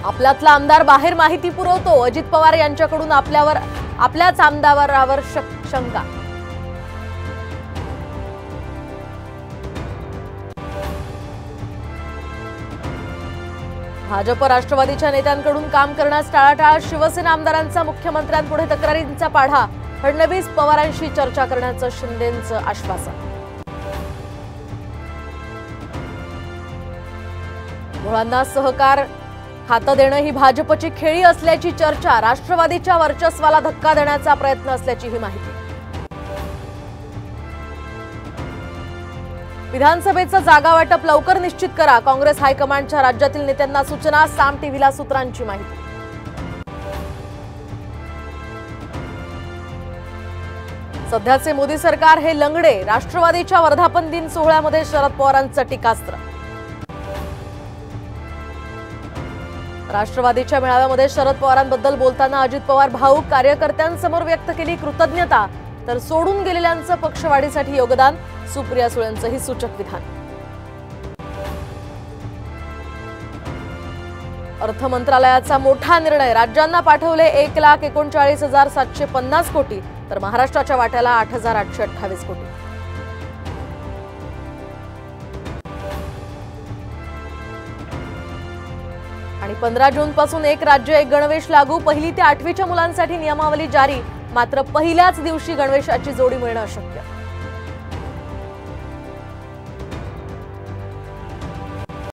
आपल्यातला आमदार बाहेर माहिती पुरवतो, अजित पवार यांच्याकडून आपल्याच आमदारावर शंका। भाजप राष्ट्रवादीच्या नेत्यांकडून काम करण्यास टाळाटाळ, शिवसेना आमदारांचा मुख्यमंत्र्यांपुढे तक्रारींचा पाढा, फडणवीस पवारांशी चर्चा करण्याचं शिंदेंचं आश्वासन। मुळांना सहकार खातं देणं ही भाजपची खेळी असल्याची चर्चा, राष्ट्रवादीच्या वर्चस्वाला धक्का देण्याचा प्रयत्न असल्याची ही माहिती। विधानसभेचं जागा वाटप लवकर निश्चित करा, काँग्रेस हायकमांडच्या राज्यातील नेत्यांना सूचना, साम टीव्हीला सूत्रांची माहिती। सध्याचे मोदी सरकार हे लंगडे, राष्ट्रवादीच्या वर्धापन दिन सोहळ्यामध्ये शरद पवारांचं टीकास्त्र। राष्ट्रवादीच्या मेळाव्यामध्ये शरद पवारांबद्दल बोलताना अजित पवार भाऊक, कार्यकर्त्यांसमोर व्यक्त केली कृतज्ञता, तर सोडून गेलेल्यांचं पक्षवाढीसाठी योगदान, सुप्रिया सुळेंचं ही सूचक विधान। अर्थ मंत्रालयाचा मोठा निर्णय, राज्यांना पाठवले 1,39,750 कोटी, तर महाराष्ट्राच्या वाट्याला 8,828 कोटी। आणि 15 जून पासून एक राज्य एक गणवेश लागू, 1ली ते 8वीच्या मुलांसाठी नियमावली जारी, मात्र पहिल्याच दिवशी गणवेशाची जोडी मिळणं अशक्य।